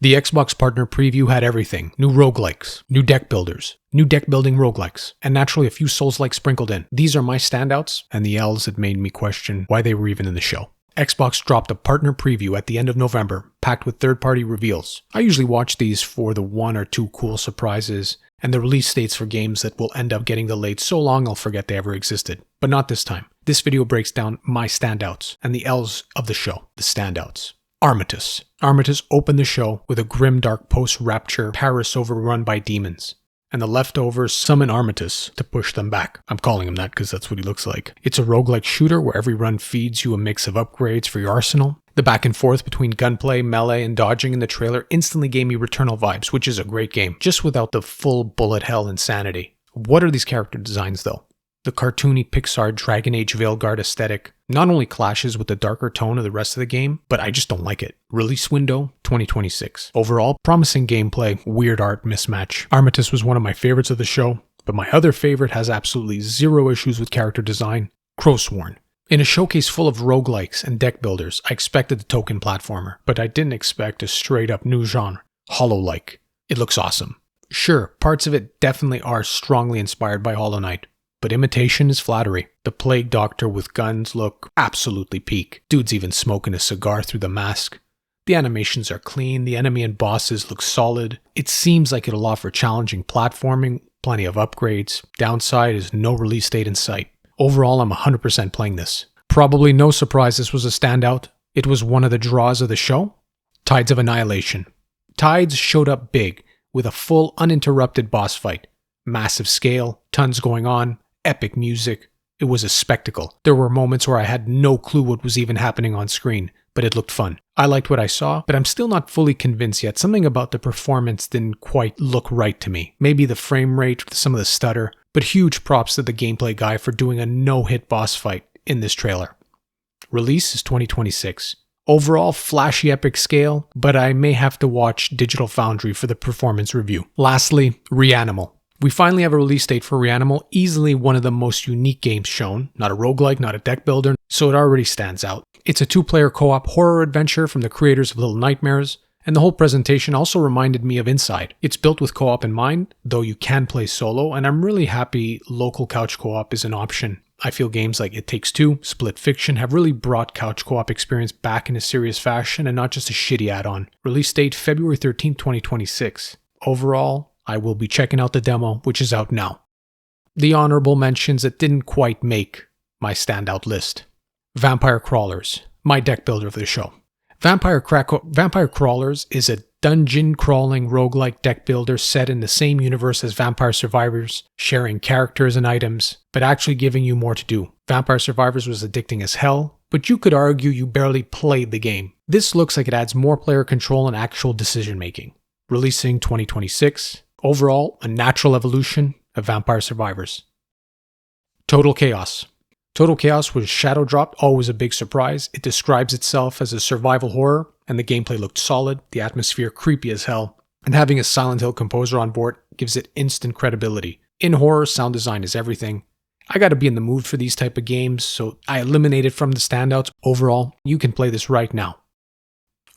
The Xbox partner preview had everything. New roguelikes, new deck builders, new deck building roguelikes, and naturally a few Souls-like sprinkled in. These are my standouts, and the L's that made me question why they were even in the show. Xbox dropped a partner preview at the end of November, packed with third-party reveals. I usually watch these for the one or two cool surprises, and the release dates for games that will end up getting delayed so long I'll forget they ever existed. But not this time. This video breaks down my standouts, and the L's of the show, the standouts. Armatus. Armatus opened the show with a grim-dark post-rapture Paris overrun by demons, and the leftovers summon Armatus to push them back. I'm calling him that because that's what he looks like. It's a roguelike shooter where every run feeds you a mix of upgrades for your arsenal. The back and forth between gunplay, melee, and dodging in the trailer instantly gave me Returnal vibes, which is a great game, just without the full bullet hell insanity. What are these character designs though? The cartoony Pixar Dragon Age Veilguard aesthetic not only clashes with the darker tone of the rest of the game, but I just don't like it. Release window, 2026. Overall, promising gameplay, weird art mismatch. Armatus was one of my favorites of the show, but my other favorite has absolutely zero issues with character design, Crowsworn. In a showcase full of roguelikes and deck builders, I expected the token platformer, but I didn't expect a straight up new genre, Hollow-like. It looks awesome. Sure, parts of it definitely are strongly inspired by Hollow Knight, but imitation is flattery. The plague doctor with guns look absolutely peak. Dude's even smoking a cigar through the mask. The animations are clean, the enemy and bosses look solid. It seems like it'll offer challenging platforming, plenty of upgrades. Downside is no release date in sight. Overall, I'm 100% playing this. Probably no surprise this was a standout. It was one of the draws of the show. Tides of Annihilation. Tides showed up big, with a full uninterrupted boss fight. Massive scale, tons going on, epic music. It was a spectacle. There were moments where I had no clue what was even happening on screen, but it looked fun. I liked what I saw, but I'm still not fully convinced yet. Something about the performance didn't quite look right to me. Maybe the frame rate, some of the stutter, but huge props to the gameplay guy for doing a no-hit boss fight in this trailer. Release is 2026. Overall, flashy epic scale, but I may have to watch Digital Foundry for the performance review. Lastly, Reanimal. We finally have a release date for Reanimal, easily one of the most unique games shown. Not a roguelike, not a deck builder, so it already stands out. It's a two-player co-op horror adventure from the creators of Little Nightmares, and the whole presentation also reminded me of Inside. It's built with co-op in mind, though you can play solo, and I'm really happy local couch co-op is an option. I feel games like It Takes Two, Split Fiction have really brought couch co-op experience back in a serious fashion and not just a shitty add-on. Release date February 13, 2026. Overall, I will be checking out the demo, which is out now. The honorable mentions that didn't quite make my standout list. Vampire Crawlers, my deck builder of the show. Vampire Crawlers is a dungeon-crawling roguelike deck builder set in the same universe as Vampire Survivors, sharing characters and items, but actually giving you more to do. Vampire Survivors was addicting as hell, but you could argue you barely played the game. This looks like it adds more player control and actual decision-making. Releasing 2026. Overall, a natural evolution of Vampire Survivors. Total Chaos. Total Chaos was shadow dropped, always a big surprise. It describes itself as a survival horror, and the gameplay looked solid, the atmosphere creepy as hell, and having a Silent Hill composer on board gives it instant credibility. In horror, sound design is everything. I gotta be in the mood for these type of games, so I eliminated from the standouts. Overall, you can play this right now.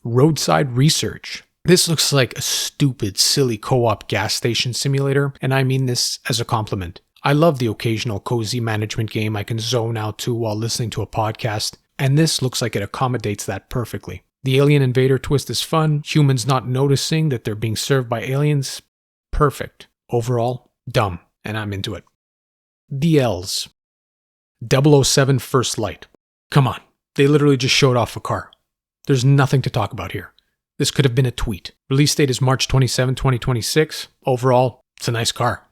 Roadside Research. This looks like a stupid, silly co-op gas station simulator, and I mean this as a compliment. I love the occasional cozy management game I can zone out to while listening to a podcast, and this looks like it accommodates that perfectly. The alien invader twist is fun, humans not noticing that they're being served by aliens, perfect. Overall, dumb, and I'm into it. DLs. 007 First Light. Come on, they literally just showed off a car. There's nothing to talk about here. This could have been a tweet. Release date is March 27, 2026. Overall, it's a nice car.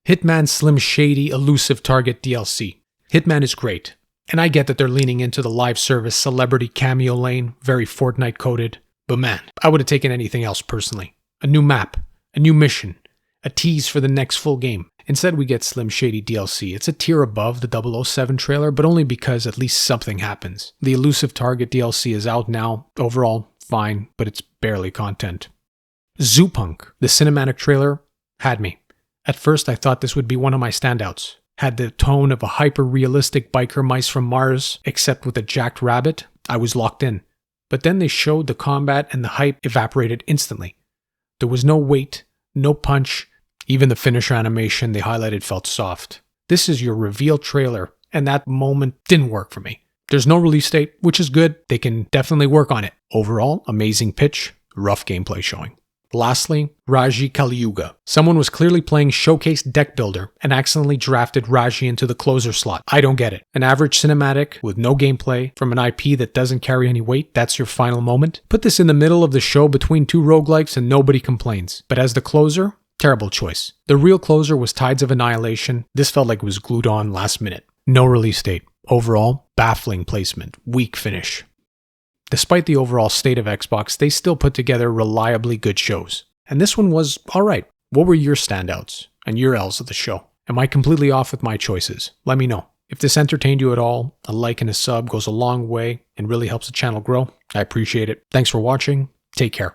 Hitman Slim Shady Elusive Target DLC. Hitman is great, and I get that they're leaning into the live service celebrity cameo lane, very Fortnite coded, but man, I would have taken anything else personally. A new map, a new mission, a tease for the next full game. Instead we get Slim Shady DLC. It's a tier above the 007 trailer, but only because at least something happens. The Elusive Target DLC is out now. Overall, fine, but it's barely content. Zoopunk, the cinematic trailer, had me. At first I thought this would be one of my standouts. Had the tone of a hyper-realistic biker mice from Mars, except with a jacked rabbit. I was locked in. But then they showed the combat and the hype evaporated instantly. There was no weight, no punch. Even the finisher animation they highlighted felt soft. This is your reveal trailer, and that moment didn't work for me. There's no release date, which is good. They can definitely work on it. Overall, amazing pitch, rough gameplay showing. Lastly, Raji Kaliyuga. Someone was clearly playing Showcase Deck Builder and accidentally drafted Raji into the closer slot. I don't get it. An average cinematic with no gameplay from an IP that doesn't carry any weight, that's your final moment? Put this in the middle of the show between two roguelikes and nobody complains. But as the closer, terrible choice. The real closer was Tides of Annihilation. This felt like it was glued on last minute. No release date. Overall, baffling placement. Weak finish. Despite the overall state of Xbox, they still put together reliably good shows. And this one was alright. What were your standouts and your L's of the show? Am I completely off with my choices? Let me know. If this entertained you at all, a like and a sub goes a long way and really helps the channel grow. I appreciate it. Thanks for watching. Take care.